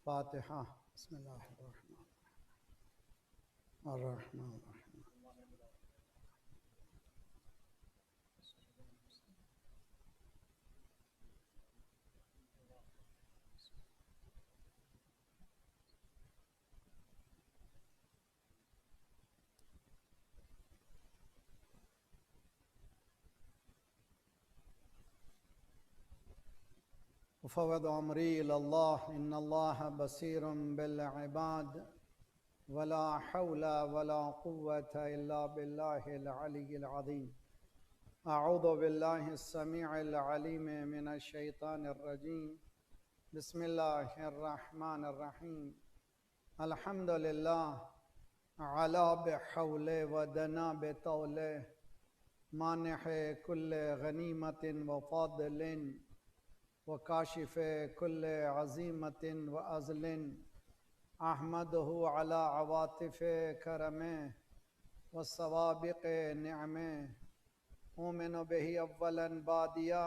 فاتحہ بسم اللہ الرحمن الرحیم وفوض امری الی اللہ ان اللہ بصیر بالعباد ولا حول ولا قوة الا باللہ العلی العظیم اعوذ باللہ السمیع العلیم من الشیطان الرجیم بسم اللہ الرحمن الرحیم الحمد للہ علا بحول ودنا بطول مانح کل غنیمت وفاضل وکاشف کل عظیمت وعزل احمدہ علی عواطف کرم والسوابق نعم اومن بہ اولا بادیا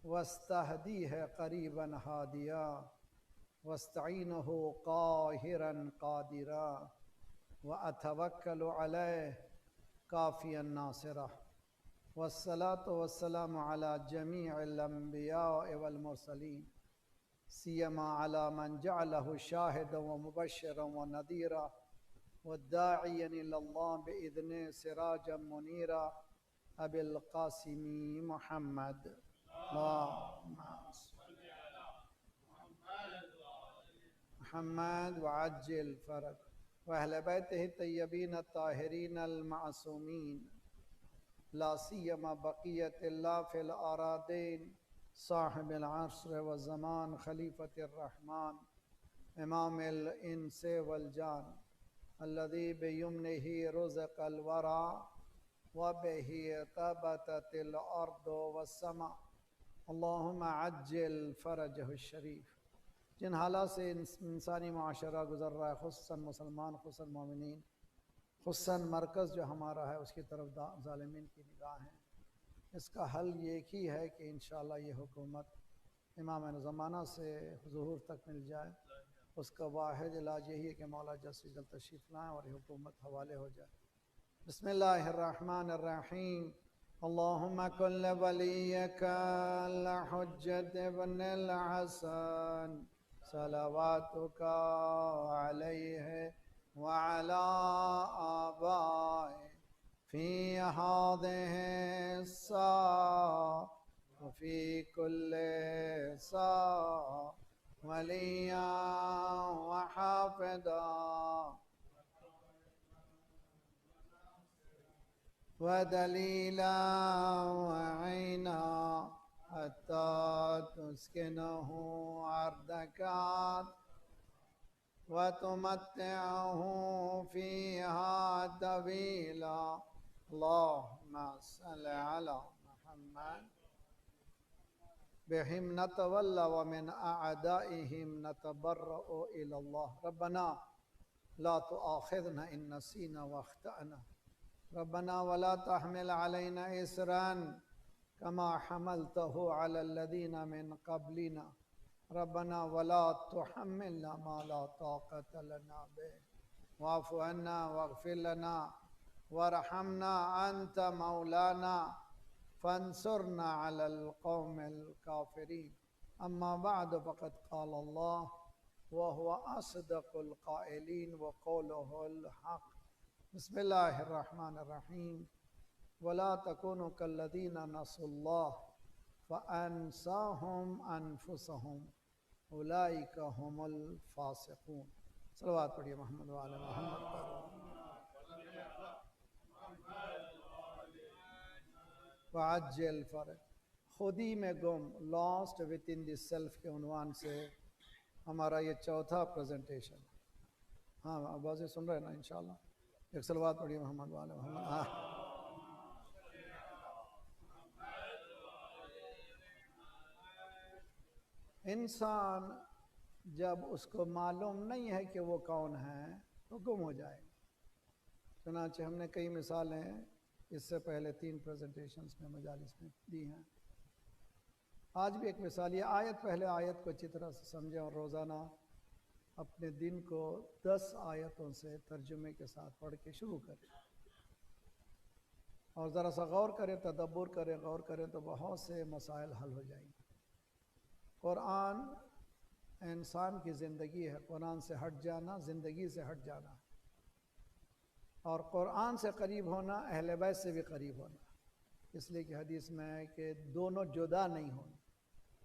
واستہدیہ قریبا ہادیا واستعینہ قاہرا قادرا واتوکل علیہ کافیا ناصرا والصلاة والسلام على جميع الأنبياء والمرسلين سيما على من جعله شاهدا ومبشرا ونذيرا والداعيا إلى الله بإذنه سراجا منيرا أبي القاسم محمد اللهم صل على محمد وعجل فرج وأهل بيته الطيبين الطاهرين المعصومين لا سیما بقیت اللہ فی الارادین صاحب العصر والزمان خلیفۃ الرحمن امام الانس والجان الذي بیمنہ رزق الورى وبہ تبتت الارض والسماء اللہم عجل فرجہ الشریف۔ جن حالات سے انسانی معاشرہ گزر رہا ہے، خصوصاً مسلمان، خصوصاً مومنین، خصوصاً مرکز جو ہمارا ہے اس کی طرف ظالمین کی نگاہ ہیں، اس کا حل یہ ایک ہی ہے کہ انشاءاللہ یہ حکومت امام زمانہ سے ظہور تک مل جائے۔ اس کا واحد علاج یہی ہے کہ مولا جلد جلد تشریف لائیں اور یہ حکومت حوالے ہو جائے۔ بسم اللہ الرحمن الرحیم اللہم کن ولیک الحجت ابن الحسن صلواتک علیہ وعلى آبائه في هذه الساعة وفي كل ساعة وليا وحافظا ودليلا وعينا حتى تسكنه أرضك وتمتعه فيها طويلا اللهم صل على محمد بهم نتولى ومن أعدائهم نتبرأ إلى الله ربنا لا تؤاخذنا إن نسينا واخطأنا ربنا ولا تحمل علينا إصرا كما حملته على الذين من قبلنا ربنا ولا تحملنا ما لا طاقة لنا به واعف عنا واغفر لنا وارحمنا أنت مولانا فانصرنا على القوم الكافرين أما بعد فقد قال الله وهو أصدق القائلين وقوله الحق بسم الله الرحمن الرحيم ولا تكونوا كالذين نسوا الله فأنساهم أنفسهم اولئک هم الفاسقون۔ صلوات پڑھیے محمد وعلی محمد وعجل فرج خودی میں گم last with in the self کے عنوان سے ہمارا یہ چوتھا پریزنٹیشن۔ ہاں آوازیں سن رہے ہیں نا انشاءاللہ؟ ایک صلوات پڑھیے محمد وعلی محمد۔ انسان جب اس کو معلوم نہیں ہے کہ وہ کون ہے تو گم ہو جائے گا۔ چنانچہ ہم نے کئی مثالیں اس سے پہلے 3 پریزنٹیشنز میں مجالس میں دی ہیں۔ آج بھی ایک مثال، یہ آیت پہلے آیت کو اچھی طرح سے سمجھیں اور روزانہ اپنے دن کو 10 آیتوں سے ترجمے کے ساتھ پڑھ کے شروع کریں، اور ذرا سا غور کریں، تدبر کریں، غور کریں تو بہت سے مسائل حل ہو جائیں گے۔ قرآن انسان کی زندگی ہے، قرآن سے ہٹ جانا زندگی سے ہٹ جانا، اور قرآن سے قریب ہونا اہل بیت سے بھی قریب ہونا، اس لیے کہ حدیث میں ہے کہ دونوں جدا نہیں ہونا۔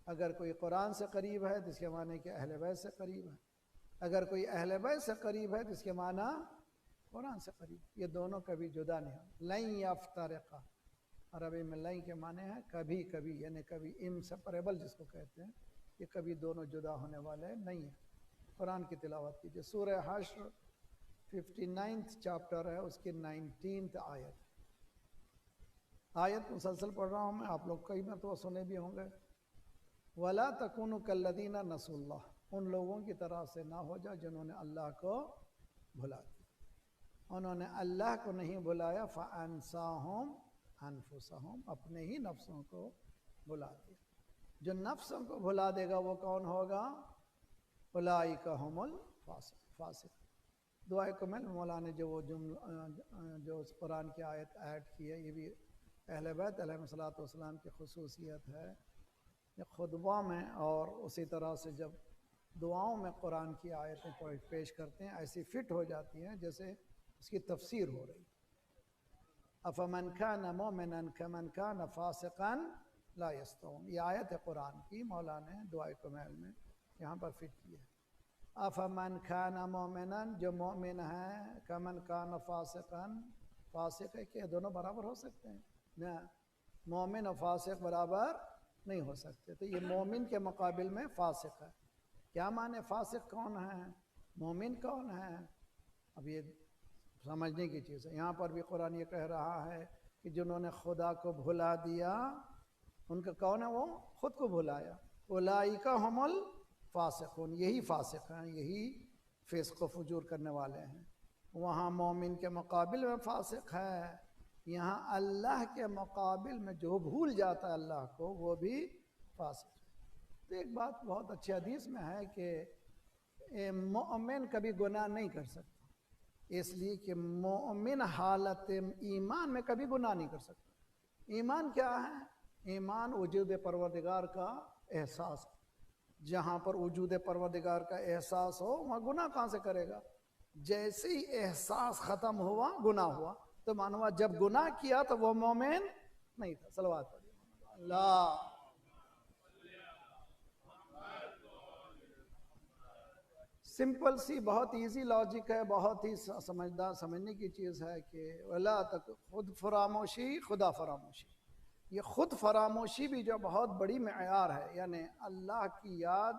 اگر کوئی قرآن سے قریب ہے تو اس کے معنی کہ اہل بیت سے قریب ہے، اگر کوئی اہل بیت سے قریب ہے تو اس کے معنی قرآن سے قریب، یہ دونوں کبھی جدا نہیں ہوں۔ لن یفترقا، عربی میں لن کے معنی ہے کبھی کبھی، یعنی کبھی انسیپریبل جس کو کہتے ہیں، یہ کبھی دونوں جدا ہونے والے نہیں ہیں۔ قرآن کی تلاوت کیجیے، سورہ حشر 59 چیپٹر ہے، اس کی 19 آیت۔ آیت مسلسل پڑھ رہا ہوں میں، آپ لوگ کئی مرتبہ سنے بھی ہوں گے۔ وَلَا تَكُونُوا كَالَّذِينَ نَسُوا اللَّهَ، ان لوگوں کی طرح سے نہ ہو جا جنہوں نے اللہ کو بھلا دیا، انہوں نے اللہ کو نہیں بلایا، فَأَنْسَاهُمْ أَنفُسَهُمْ، اپنے ہی نفسوں کو بھلا دیا۔ جو نفسوں کو بھلا دے گا وہ کون ہوگا؟ اولئک هم الفاسق۔ دعائے کمل مولانا نے جو وہ جو اس قرآن کی آیت ایڈ کی ہے، یہ بھی اہل بیت علیہ الصلوۃ والسلام کی خصوصیت ہے۔ یہ خطبہ میں اور اسی طرح سے جب دعاؤں میں قرآن کی آیتیں پیش کرتے ہیں، ایسی فٹ ہو جاتی ہیں جیسے اس کی تفسیر ہو رہی۔ افمن کان مؤمنا کمن کان فاسقا لا یستوون، یہ آیت ہے قرآن کی، مولانا نے دعائے کمل میں یہاں پر فٹ کی ہے۔ افمن کان مؤمنا، جو مومن ہے، کمن کان فاسقا، فاسق ہے کہ دونوں برابر ہو سکتے ہیں؟ نہ، مومن اور فاسق برابر نہیں ہو سکتے، تو یہ مومن کے مقابل میں فاسق ہے۔ کیا معنی فاسق کون ہے، مومن کون ہے؟ اب یہ سمجھنے کی چیز ہے۔ یہاں پر بھی قرآن یہ کہہ رہا ہے کہ جنہوں نے خدا کو بھلا دیا، ان کا کون ہے؟ وہ خود کو بھلایا۔ اولئک هم الفاسقون، یہی فاسق ہیں، یہی فسق و فجور کرنے والے ہیں۔ وہاں مومن کے مقابل میں فاسق ہے، یہاں اللہ کے مقابل میں جو بھول جاتا ہے اللہ کو وہ بھی فاسق ہے۔ تو ایک بات بہت اچھی حدیث میں ہے کہ مومن کبھی گناہ نہیں کر سکتا، اس لیے کہ مومن حالت ایمان میں کبھی گناہ نہیں کر سکتا۔ ایمان کیا ہے؟ ایمان وجود پروردگار کا احساس، جہاں پر وجود پروردگار کا احساس ہو وہاں گناہ کہاں سے کرے گا؟ جیسے ہی احساس ختم ہوا گناہ ہوا، تو معلوم جب گناہ کیا تو وہ مومن نہیں تھا۔ صلوات پڑھیے اللہ۔ سمپل سی بہت ایزی لاجک ہے، بہت ہی سمجھنے کی چیز ہے کہ ولا تک خود فراموشی خدا فراموشی، یہ خود فراموشی بھی جو بہت بڑی معیار ہے، یعنی اللہ کی یاد،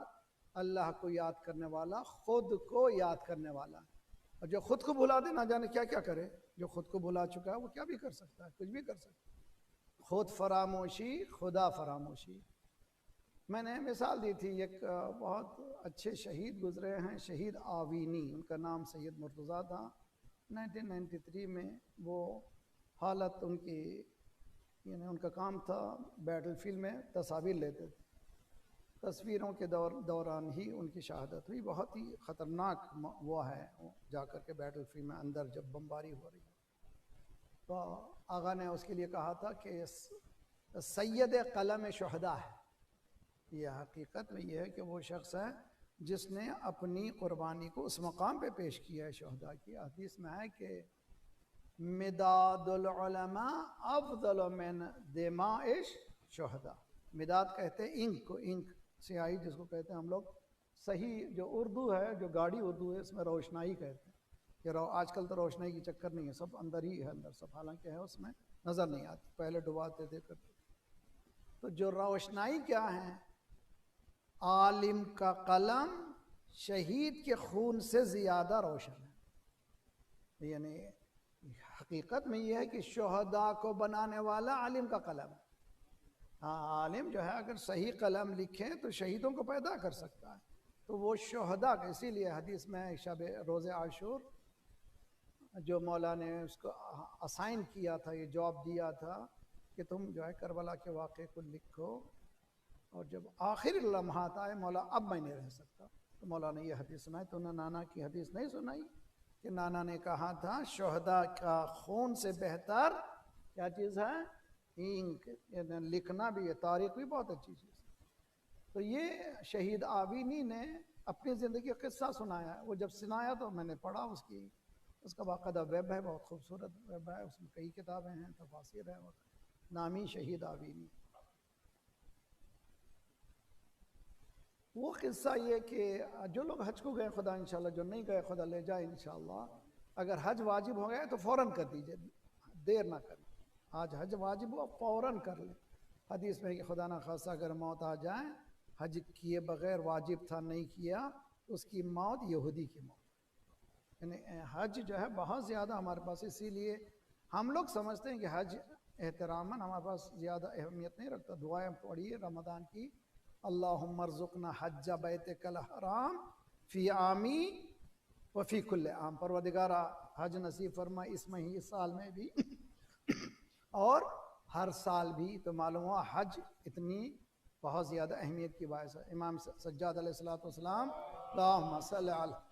اللہ کو یاد کرنے والا خود کو یاد کرنے والا، اور جو خود کو بھلا دے نہ جانے کیا کیا کرے۔ جو خود کو بھلا چکا ہے وہ کیا بھی کر سکتا ہے، کچھ بھی کر سکتا ہے۔ خود فراموشی خدا فراموشی۔ میں نے مثال دی تھی، ایک بہت اچھے شہید گزرے ہیں، شہید آوینی، ان کا نام سید مرتضیٰ تھا۔ 1993 میں وہ حالت ان کی، یعنی ان کا کام تھا بیٹل فیلڈ میں تصاویر لیتے تھے، تصویروں کے دوران ہی ان کی شہادت ہوئی۔ بہت ہی خطرناک وہ ہے، جا کر کے بیٹل فیلڈ میں اندر جب بمباری ہو رہی ہے، تو آغا نے اس کے لیے کہا تھا کہ سید قلم شہداء ہے۔ یہ حقیقت میں یہ ہے کہ وہ شخص ہے جس نے اپنی قربانی کو اس مقام پہ پیش کیا ہے شہداء کی۔ حدیث میں ہے کہ مداد العلماء افضل من دماء الشہداء، مداد کہتے ہیں انک کو، انک سیاہی جس کو کہتے ہیں ہم لوگ، صحیح جو اردو ہے، جو گاڑی اردو ہے، اس میں روشنائی کہتے ہیں کہ آج کل تو روشنائی کی چکر نہیں ہے، سب اندر ہی ہے، اندر سب حالانکہ ہے، اس میں نظر نہیں آتی، پہلے ڈباتے تھے کرتے۔ تو جو روشنائی کیا ہے؟ عالم کا قلم شہید کے خون سے زیادہ روشن ہے، یعنی حقیقت میں یہ ہے کہ شہداء کو بنانے والا عالم کا قلم ہے۔ ہاں، عالم جو ہے اگر صحیح قلم لکھے تو شہیدوں کو پیدا کر سکتا ہے، تو وہ شہداء کا، اسی لیے حدیث میں شب روز عاشور جو مولا نے اس کو اسائن کیا تھا، یہ جاب دیا تھا کہ تم جو ہے کربلا کے واقعے کو لکھو، اور جب آخری لمحات آئے مولا اب میں نہیں رہ سکتا، تو مولانا یہ حدیث سنائی، تو انہوں نے نانا کی حدیث نہیں سنائی کہ نانا نے کہا تھا شہداء کا خون سے بہتر کیا چیز ہے؟ اینک، یعنی لکھنا بھی ہے، تاریخ بھی بہت اچھی چیز ہے۔ تو یہ شہید آوینی نے اپنی زندگی کا قصہ سنایا ہے۔ وہ جب سنایا تو میں نے پڑھا اس کا باقاعدہ ویب ہے، بہت خوبصورت ویب ہے، اس میں کئی کتابیں ہیں، تفاسیر ہیں، نامی شہید آوینی۔ وہ قصہ یہ کہ جو لوگ حج کو گئے خدا انشاءاللہ، جو نہیں گئے خدا لے جائے انشاءاللہ، اگر حج واجب ہو گیا تو فوراً کر دیجئے، دیر نہ کریں۔ آج حج واجب ہوا فوراً کر لیں۔ حدیث میں کہ خدا نہ خاصہ اگر موت آ جائے، حج کیے بغیر واجب تھا نہیں کیا، اس کی موت یہودی کی موت۔ یعنی حج جو ہے بہت زیادہ ہمارے پاس، اسی لیے ہم لوگ سمجھتے ہیں کہ حج احتراماً ہمارے پاس زیادہ اہمیت نہیں رکھتا۔ دعائیں پڑھیے رمضان کی، اللہم ارزقنا حج بیتک الحرام فی عامی وفی کل عام، پروردگارہ حج نصیب فرما اس سال میں بھی اور ہر سال بھی۔ تو معلوم ہوا حج اتنی بہت زیادہ اہمیت کی باعث ہے۔ امام سجاد علیہ السلام اللہم صلی علی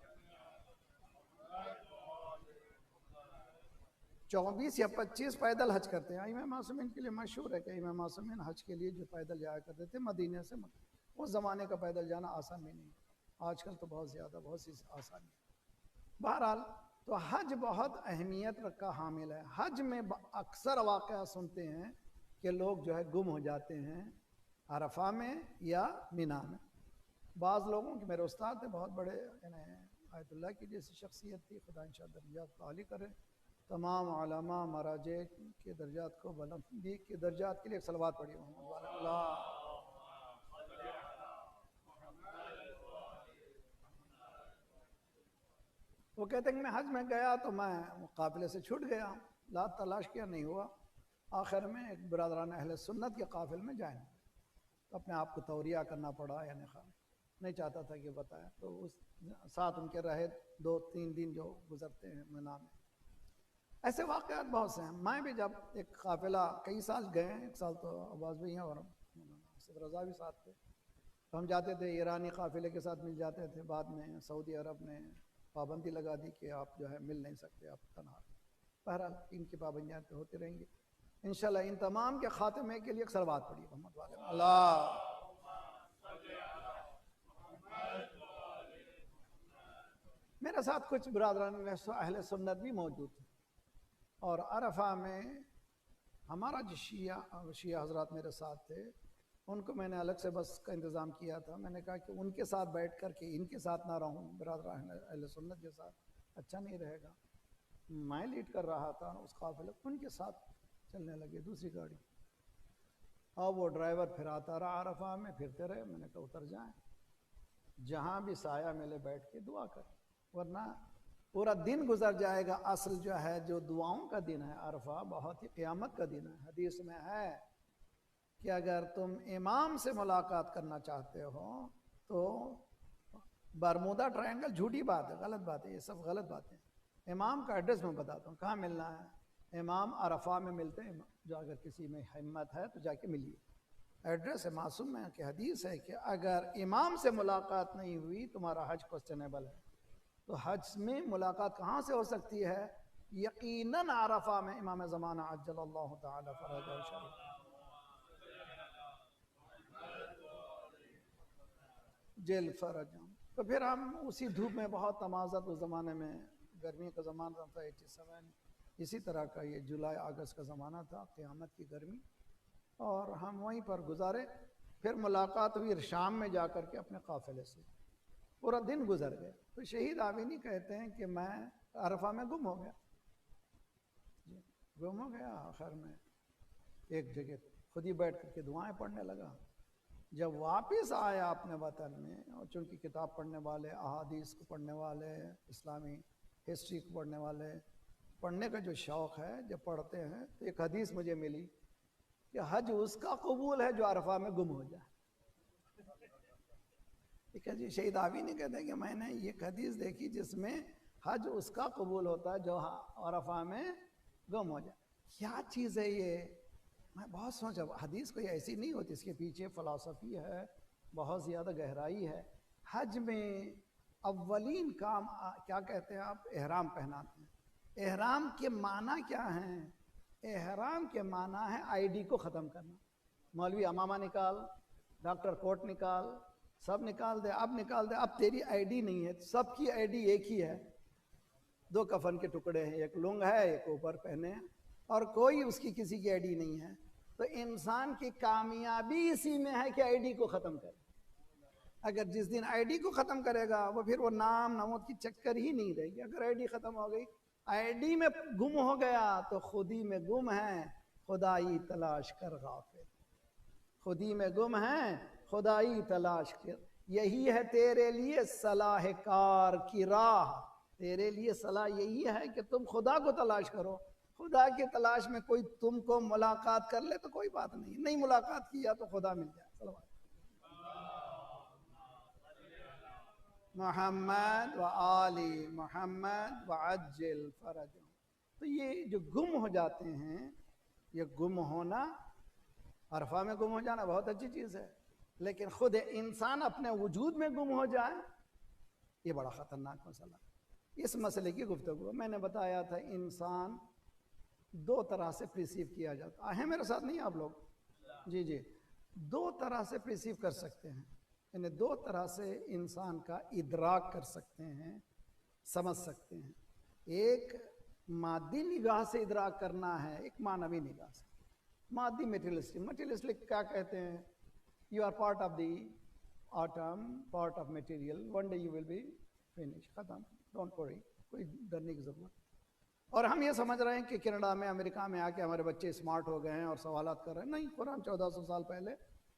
24 یا 25 پیدل حج کرتے ہیں۔ امام معصومین کے لیے مشہور ہے کہ امام معصومین حج کے لیے جو پیدل جایا کرتے تھے مدینہ سے اس زمانے کا پیدل جانا آسان بھی نہیں، آج کل تو بہت زیادہ بہت سی آسانی۔ بہرحال تو حج بہت اہمیت کا حامل ہے۔ حج میں اکثر واقعہ سنتے ہیں کہ لوگ جو ہے گم ہو جاتے ہیں عرفہ میں یا مینا میں۔ بعض لوگوں کے میرے استاد تھے بہت بڑے، یعنی آیت اللہ کی جیسی شخصیت تھی، خدا انشاءاللہ درجات کو عالی کرے، تمام علماء مراجع کے درجات کو بلندی کے درجات کے لیے ایک صلوات پڑھی محمد اللہ۔ وہ کہتے ہیں کہ میں حج میں گیا تو میں قافلے سے چھوٹ گیا، تلاش کیا نہیں ہوا، آخر میں ایک برادران اہل سنت کے قافل میں جائیں تو اپنے آپ کو توریہ کرنا پڑا، یعنی نہیں چاہتا تھا کہ بتایا، تو اس ساتھ ان کے رہے 2-3 دن جو گزرتے ہیں مینا میں۔ ایسے واقعات بہت سے ہیں۔ میں بھی جب ایک قافلہ کئی سال گئے، ایک سال تو عباس بھائی ہیں اور صدر رضا بھی ساتھ تھے، تو ہم جاتے تھے ایرانی قافلے کے ساتھ مل جاتے تھے، بعد میں سعودی عرب نے پابندی لگا دی کہ آپ جو ہے مل نہیں سکتے، آپ تنہا۔ بہرحال ان کی پابندیاں تو ہوتی رہیں گی انشاءاللہ۔ ان تمام کے خاتمے کے لیے ایک صلوات پڑھی محمد والے اللہ۔ میرے ساتھ کچھ برادران اہل سنت بھی موجود تھے، اور عرفہ میں ہمارا جو شیعہ حضرات میرے ساتھ تھے، ان کو میں نے الگ سے بس کا انتظام کیا تھا۔ میں نے کہا کہ ان کے ساتھ بیٹھ کر کے ان کے ساتھ نہ رہوں، برادران اہل سنت کے ساتھ اچھا نہیں رہے گا۔ میں لیڈ کر رہا تھا اس قافلے، ان کے ساتھ چلنے لگے دوسری گاڑی، اور وہ ڈرائیور پھر آتا رہا عرفہ میں، پھرتے رہے۔ میں نے کہا اتر جائیں، جہاں بھی سایہ ملے بیٹھ کے دعا کریں، ورنہ پورا دن گزر جائے گا۔ اصل جو ہے جو دعاؤں کا دن ہے عرفہ، بہت ہی قیامت کا دن ہے۔ حدیث میں ہے کہ اگر تم امام سے ملاقات کرنا چاہتے ہو تو برمودا ٹرائنگل جھوٹی بات ہے، غلط بات ہے، یہ سب غلط باتیں۔ امام کا ایڈریس میں بتاتا ہوں کہاں ملنا ہے۔ امام عرفہ میں ملتے ہیں، جو اگر کسی میں ہمت ہے تو جا کے ملیے۔ ایڈریس ہے، معصوم میں کہ حدیث ہے کہ اگر امام سے ملاقات نہیں ہوئی تمہارا حج کوسچنیبل ہے۔ تو حج میں ملاقات کہاں سے ہو سکتی ہے؟ یقیناً عرفہ میں، امام زمانہ عجل اللہ تعالی فرجہ شریف۔ جل فرجم۔ تو پھر ہم اسی دھوپ میں بہت تمازت، اس زمانے میں گرمی کا زمانہ تھا 87، اسی طرح کا یہ جولائی اگست کا زمانہ تھا، قیامت کی گرمی، اور ہم وہیں پر گزارے۔ پھر ملاقات ہوئی شام میں جا کر کے اپنے قافلے سے، پورا دن گزر گیا۔ تو شہید آوینی کہتے ہیں کہ میں عرفہ میں گم ہو گیا، گم ہو گیا۔ آخر میں ایک جگہ خود ہی بیٹھ کر کے دعائیں پڑھنے لگا۔ جب واپس آیا اپنے وطن میں، اور چونکہ کتاب پڑھنے والے، احادیث کو پڑھنے والے، اسلامی ہسٹری کو پڑھنے والے، پڑھنے کا جو شوق ہے، جب پڑھتے ہیں تو ایک حدیث مجھے ملی کہ حج اس کا قبول ہے جو عرفہ میں گم ہو جائے۔ ٹھیک ہے جی، شہید آوینی کہتے ہیں کہ میں نے یہ حدیث دیکھی جس میں حج اس کا قبول ہوتا ہے جو عرفہ میں گم ہو جائے۔ کیا چیز ہے یہ؟ میں بہت سوچا، حدیث کوئی ایسی نہیں ہوتی، اس کے پیچھے فلسفی ہے، بہت زیادہ گہرائی ہے۔ حج میں اولین کام کیا کہتے ہیں آپ؟ احرام پہناتے ہیں۔ احرام کے معنی کیا ہیں؟ احرام کے معنی ہے آئی ڈی کو ختم کرنا۔ مولوی امامہ نکال، ڈاکٹر کوٹ نکال، سب نکال دے، اب نکال دے، اب تیری آئی ڈی نہیں ہے، سب کی آئی ڈی ایک ہی ہے، دو کفن کے ٹکڑے ہیں، ایک لنگ ہے ایک اوپر پہنے ہیں، اور کوئی اس کی کسی کی آئی ڈی نہیں ہے۔ تو انسان کی کامیابی اسی میں ہے کہ آئی ڈی کو ختم کرے۔ اگر جس دن آئی ڈی کو ختم کرے گا وہ پھر وہ نام نمود کی چکر ہی نہیں رہے گی۔ اگر آئی ڈی ختم ہو گئی، آئی ڈی میں گم ہو گیا تو خودی میں گم ہے، خدائی تلاش کر غافل۔ خودی میں گم ہے، خدائی تلاش کر۔ یہی ہے تیرے لیے صلاح کار کی راہ، تیرے لیے صلاح یہی ہے کہ تم خدا کو تلاش کرو۔ خدا کی تلاش میں کوئی تم کو ملاقات کر لے تو کوئی بات نہیں، نہیں ملاقات کیا تو خدا مل جائے۔ محمد و آلی محمد و عجل فرج۔ تو یہ جو گم ہو جاتے ہیں، یہ گم ہونا، عرفہ میں گم ہو جانا بہت اچھی چیز ہے، لیکن خود انسان اپنے وجود میں گم ہو جائے، یہ بڑا خطرناک مسئلہ۔ اس مسئلے کی گفتگو میں نے بتایا تھا، انسان دو طرح سے پریسیو کیا جاتا ہے۔ میرے ساتھ نہیں آپ لوگ؟ جی دو طرح سے پریسیو کر سکتے ہیں، یعنی دو طرح سے انسان کا ادراک کر سکتے ہیں، سمجھ سکتے ہیں۔ ایک مادی نگاہ سے ادراک کرنا ہے، ایک معنوی نگاہ سے۔ مادی میٹیریلسٹک کیا کہتے ہیں؟ You are part of the atom, part of material, one day you will be finish, ختم، ڈونٹ وری، کوئی ڈرنے کی ضرورت۔ اور ہم یہ سمجھ رہے ہیں کہ کینیڈا میں، امریکہ میں آ کے ہمارے بچے اسمارٹ ہو گئے ہیں اور سوالات کر رہے ہیں۔ نہیں، قرآن 1400 سال پہلے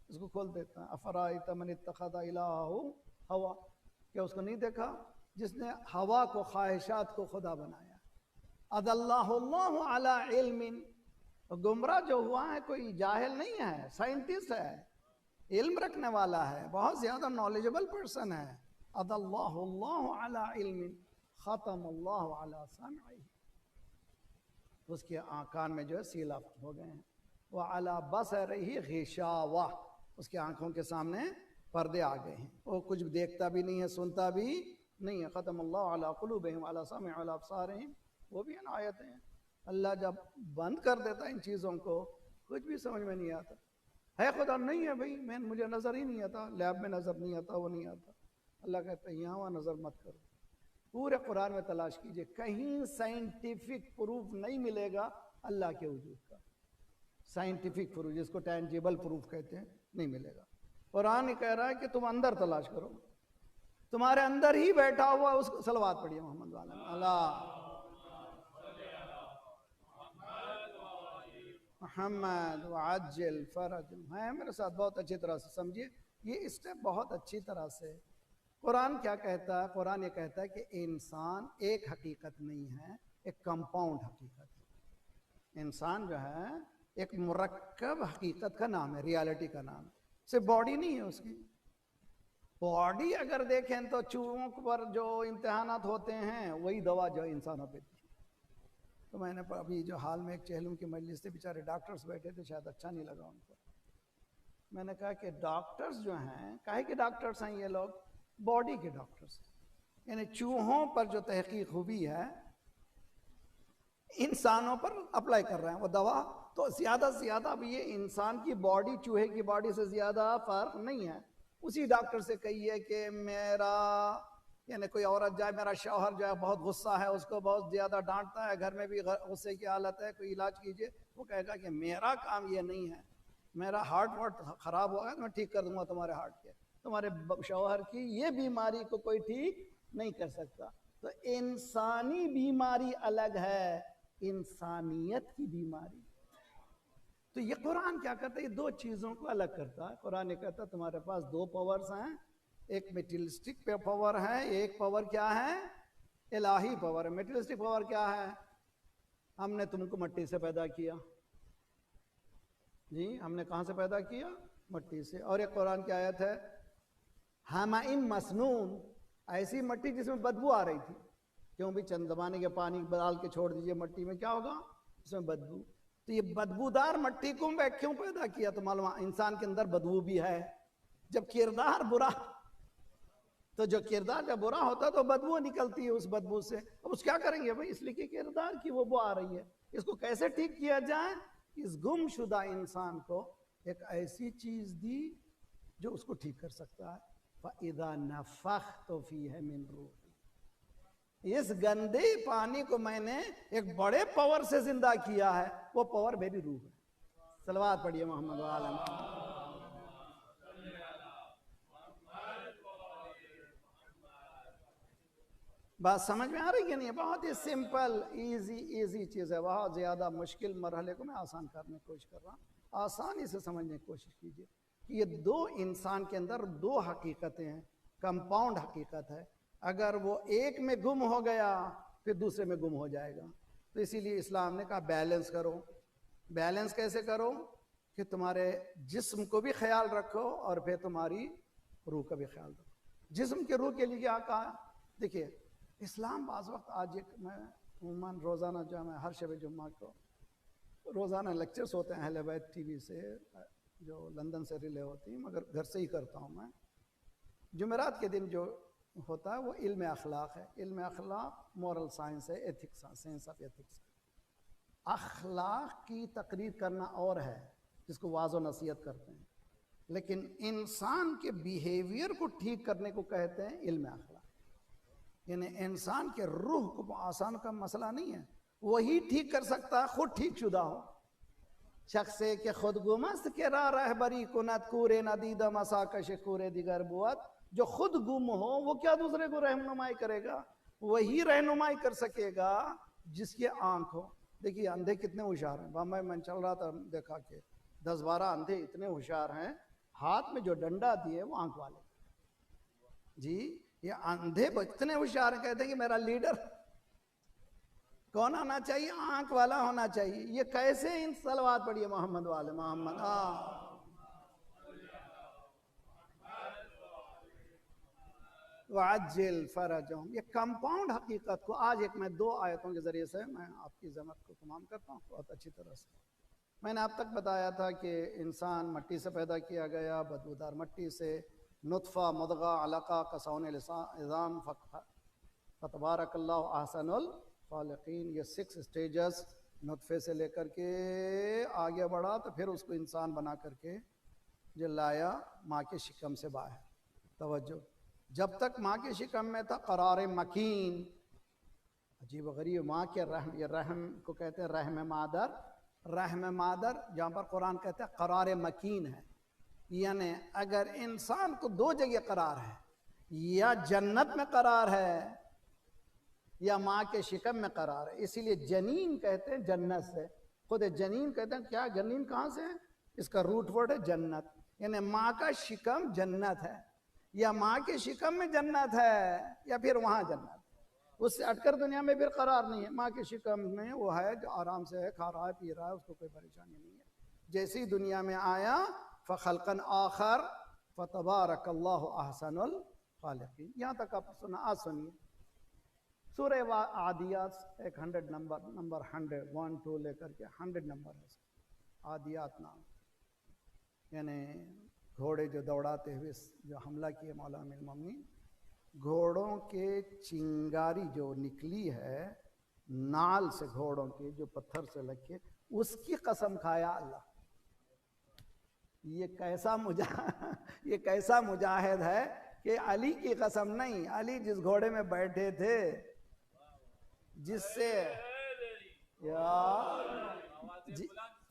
اس کو کھول دیتا ہے۔ افرائیت من اتخذ الہہ ہوا، کیا اس کو نہیں دیکھا جس نے ہوا کو، خواہشات کو خدا بنایا؟ اضلہ اللہ علی علم، گمراہ جو ہوا ہے کوئی جاہل نہیں ہے، سائنٹسٹ ہے، علم رکھنے والا ہے، بہت زیادہ نالجبل پرسن ہے۔ اضلہ اللہ علی علم ختم اللہ علی سمعہ، اس کے کان میں جو ہے سیل آف ہو گئے ہیں۔ وَعَلَى بَصَرِهِ غِشَاوَةٌ، اس کے آنکھوں کے سامنے پردے آ گئے ہیں، وہ کچھ دیکھتا بھی نہیں ہے، سنتا بھی نہیں ہے۔ ختم اللہ علی قلوبہم وعلی سمعہم وعلی ابصارہم، وہ بھی ان آیتیں ہیں۔ اللہ جب بند کر دیتا ان چیزوں کو، کچھ بھی سمجھ میں نہیں آتا۔ ہے خدا؟ نہیں ہے بھائی، مجھے نظر ہی نہیں آتا، لیب میں نظر نہیں آتا، وہ نہیں آتا۔ اللہ کہتا ہے یہاں وہاں نظر مت کرو۔ پورے قرآن میں تلاش کیجئے، کہیں سائنٹیفک پروف نہیں ملے گا اللہ کے وجود کا۔ سائنٹیفک پروف، جس کو ٹینجیبل پروف کہتے ہیں، نہیں ملے گا۔ قرآن ہی کہہ رہا ہے کہ تم اندر تلاش کرو، تمہارے اندر ہی بیٹھا ہوا، اس کو صلوات پڑھیے محمد والا اللہ محمد وعجل فرج۔ ہے میرے ساتھ؟ بہت اچھی طرح سے سمجھیے یہ اسٹیپ بہت اچھی طرح سے۔ قرآن کیا کہتا ہے؟ قرآن یہ کہتا ہے کہ انسان ایک حقیقت نہیں ہے، ایک کمپاؤنڈ حقیقت ہے۔ انسان جو ہے ایک مرکب حقیقت کا نام ہے، ریالٹی کا نام ہے، صرف باڈی نہیں ہے اس کی۔ باڈی اگر دیکھیں تو چوہوں پر جو امتحانات ہوتے ہیں وہی دوا جو انسانوں پہ تھی۔ تو میں نے ابھی جو حال میں ایک چہلم کی مجلس سے بیچارے ڈاکٹرز بیٹھے تھے، شاید اچھا نہیں لگا ان کو۔ میں نے کہا کہ ڈاکٹرز جو ہیں، کاہے کہ ڈاکٹرز ہیں یہ لوگ؟ باڈی کے ڈاکٹرز، یعنی چوہوں پر جو تحقیق ہوئی ہے انسانوں پر اپلائی کر رہے ہیں وہ دوا۔ تو زیادہ سے زیادہ اب یہ انسان کی باڈی چوہے کی باڈی سے زیادہ فرق نہیں ہے۔ اسی ڈاکٹر سے کہیے کہ میرا، یعنی کوئی عورت جائے، میرا شوہر جو ہے بہت غصہ ہے، اس کو بہت زیادہ ڈانٹتا ہے، گھر میں بھی غصے کی حالت ہے، کوئی علاج کیجئے، وہ کہے گا کہ میرا کام یہ نہیں ہے، میرا ہارٹ خراب ہوا ہے تو میں ٹھیک کر دوں گا تمہارے ہارٹ کے، تمہارے شوہر کی یہ بیماری کو کوئی ٹھیک نہیں کر سکتا۔ تو انسانی بیماری الگ ہے، انسانیت کی بیماری۔ تو یہ قرآن کیا کرتا ہے؟ یہ دو چیزوں کو الگ کرتا ہے۔ قرآن یہ کہتا ہے تمہارے پاس دو پاورز ہیں، ایک میٹیریلسٹک پاور ہے، ایک پاور کیا ہے؟ الہی پاور ہے۔ میٹیریلسٹک پاور کیا ہے؟ ہم نے تم کو مٹی سے پیدا کیا، جی ہم نے کہاں سے پیدا کیا؟ مٹی سے۔ اور ایک قرآن کی آیت ہے حمیم مسنون، ایسی مٹی جس میں بدبو آ رہی تھی، کیوں بھی چند زمانے کے پانی ڈال کے چھوڑ دیجئے مٹی میں، کیا ہوگا؟ اس میں بدبو۔ تو یہ بدبودار مٹی کو میں کیوں پیدا کیا؟ تو معلوم انسان کے اندر بدبو بھی ہے، جب کردار برا تو جو کردار جب برا ہوتا تو بدبو نکلتی ہے اس بدبو سے. اب اس کیا کریں گے بھائی؟ اس لیے کہ کردار کی وہ بو آ رہی ہے. اس کو کیسے ٹھیک کیا جائے؟ اس گم شدہ انسان کو ایک ایسی چیز دی جو اس کو ٹھیک کر سکتا ہے. فَإِذَا نَفَخْتُ فِيهِ مِنْ رُوحِي، اس گندے پانی کو میں نے ایک بڑے پاور سے زندہ کیا ہے، وہ پاور میری روح ہے. صلوات پڑھیے محمد وعلی محمد. بات سمجھ میں آ رہی ہے نہیں؟ بہت ہی سمپل ایزی چیز ہے. بہت زیادہ مشکل مرحلے کو میں آسان کرنے کی کوشش کر رہا ہوں. آسانی سے سمجھنے کی کوشش کیجیے کہ یہ دو انسان کے اندر دو حقیقتیں ہیں، کمپاؤنڈ حقیقت ہے. اگر وہ ایک میں گم ہو گیا پھر دوسرے میں گم ہو جائے گا. تو اسی لیے اسلام نے کہا بیلنس کرو. بیلنس کیسے کرو؟ کہ تمہارے جسم کو بھی خیال رکھو اور پھر تمہاری روح کا بھی خیال رکھو. جسم کے روح کے لیے کیا کہا؟ دیکھیے اسلام بعض وقت آج ایک میں عموماً روزانہ جو میں ہر شب جمعہ کو روزانہ لیکچرز ہوتے ہیں اہل بیت ٹی وی سے جو لندن سے ریلے ہوتی ہیں، مگر گھر سے ہی کرتا ہوں میں. جمعرات کے دن جو ہوتا ہے وہ علم اخلاق ہے. علم اخلاق مورل سائنس ہے، ایتھکس، سائنس آف ایتھکس. اخلاق کی تقریر کرنا اور ہے جس کو واعظ و نصیحت کرتے ہیں، لیکن انسان کے بیہیویئر کو ٹھیک کرنے کو کہتے ہیں علم اخلاق. یعنی انسان کے روح کو آسان کا مسئلہ نہیں ہے، وہی ٹھیک کر سکتا ہے خود ٹھیک شدہ ہو. شخص کہ خود گمست کے راہ رہبری کنت کورے ندید مساکش کورے دیگر بوت، جو خود گم ہو وہ کیا دوسرے کو رہنمائی کرے گا؟ وہی رہنمائی کر سکے گا جس کی آنکھ ہو. دیکھیے اندھے کتنے ہوشیار ہیں. بامبئی میں چل رہا تھا، دیکھا کہ 10-12 اندھے اتنے ہوشیار ہیں، ہاتھ میں جو ڈنڈا دیے وہ آنکھ والے. جی یہ اندھے اتنے ہوشیار ہیں، کہتے ہیں کہ میرا لیڈر کون ہونا چاہیے؟ آنکھ والا ہونا چاہیے. یہ کیسے؟ ان صلوات پڑھیے محمد والے محمد. وعجل فرجهم. یہ کمپاؤنڈ حقیقت کو آج ایک میں 2 آیتوں کے ذریعے سے میں آپ کی زحمت کو تمام کرتا ہوں بہت اچھی طرح سے. میں نے اب تک بتایا تھا کہ انسان مٹی سے پیدا کیا گیا، بدبودار مٹی سے، نطفہ مضغہ علقہ کسون عظام فتبارک اللہ احسن الخالقین. یہ 6 سٹیجز نطفے سے لے کر کے آگے بڑھا تو پھر اس کو انسان بنا کر کے جو لایا ماں کے شکم سے باہر. توجہ، جب تک ماں کے شکم میں تھا قرار مکین. عجیب و غریب، ماں کے رحم، یہ رحم کو کہتے ہیں رحم مادر. رحم مادر جہاں پر قرآن کہتے ہیں قرار مکین ہے. یعنی اگر انسان کو 2 جگہ قرار ہے، یا جنت میں قرار ہے یا ماں کے شکم میں قرار ہے. اسی لیے جنین کہتے ہیں جنت سے. خود جنین کہتے ہیں کیا؟ جنین کہاں سے ہے؟ اس کا روٹ ورڈ ہے جنت. یعنی ماں کا شکم جنت ہے، یا ماں کے شکم میں جنت ہے یا پھر وہاں جنت. اس سے ہٹ کر دنیا میں پھر قرار نہیں ہے. ماں کے شکم میں وہ ہے جو آرام سے ہے، کھا رہا ہے، پی رہا ہے، اس کو کوئی پریشانی نہیں ہے. جیسی دنیا میں آیا فخلقن آخر فتبارک اللہ احسن الخالقین. یہاں تک آپ سنیے سورہ عادیات 100 نمبر 100 1 2 لے کر کے 100 نمبر ہے عادیات نام. یعنی گھوڑے جو دوڑاتے ہوئے جو حملہ کیے مولا امیر المومنین، گھوڑوں کے چنگاری جو نکلی ہے نال سے، گھوڑوں کے جو پتھر سے لگے، اس کی قسم کھایا اللہ. یہ کیسا مجاہد ہے کہ علی کی قسم نہیں. علی جس گھوڑے میں بیٹھے تھے، جس سے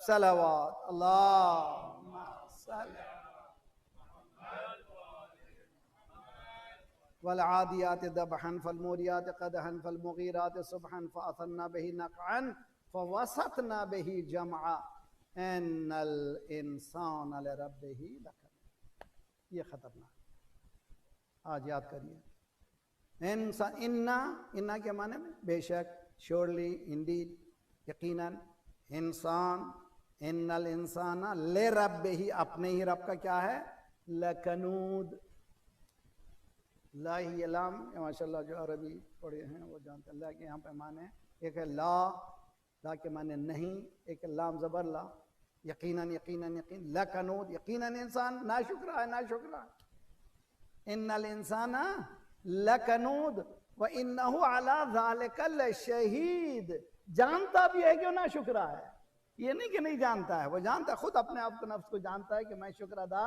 صلوات اللہ والعادیات ضبحا فالموریات قدحا فالمغیرات صبحا فأثرن به نقعا فوسطن به جمعا ان الانسان لربه لکنود. یہ خطرناک. آج یاد کریے انسان. انا کے معنی میں بے شک، شورلی، انڈیڈ، یقیناً. انسان، ان الانسان لربه، اپنے ہی رب کا کیا ہے؟ لکنود. لا ہی لام، ماشاءاللہ جو عربی پڑھے ہیں وہ جانتے ہیں. اللہ کے یہاں پہ معنی ایک ہے لا کے معنی نہیں، ایک ہے لام زبر لا. یقیناً، یقیناً، یقین. لکنود، یقیناً انسان ناشکرا ہے، ناشکرا. ان الانسان لکنود وانہ علی ذالک لشہید، جانتا بھی ہے کہ وہ ناشکرا ہے، یہ نہیں کہ نہیں جانتا ہے، وہ جانتا ہے، خود اپنے آپ کو نفس کو جانتا ہے کہ میں شکر ادا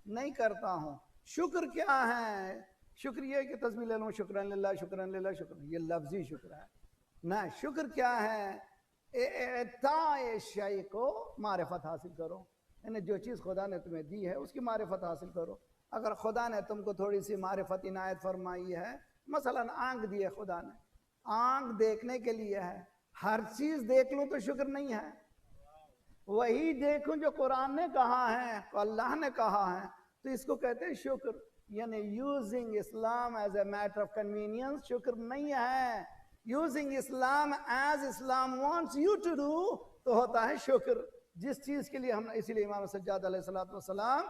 نہیں کرتا ہوں۔ شکر کیا ہے؟ شکر یہ کہ تسبیح لے لوں شکرن للہ شکرن للہ شکرن، یہ لفظی شکر ہے نہ۔ شکر کیا ہے؟ اعطاء شیء کو معرفت حاصل کرو، یعنی جو چیز خدا نے تمہیں دی ہے اس کی معرفت حاصل کرو۔ اگر خدا نے تم کو تھوڑی سی معرفت عنایت فرمائی ہے، مثلا آنکھ دی ہے خدا نے، آنکھ دیکھنے کے لیے ہے، ہر چیز دیکھ لوں تو شکر نہیں ہے، وہی دیکھوں جو قرآن نے کہا ہے، اللہ نے کہا ہے، تو اس کو کہتے ہیں شکر، یعنی using Islam as a matter of convenience شکر نہیں ہے، using Islam as Islam wants you to do تو ہوتا ہے شکر۔ جس چیز کے لیے ہم، اسی لیے امام سجاد علیہ السلام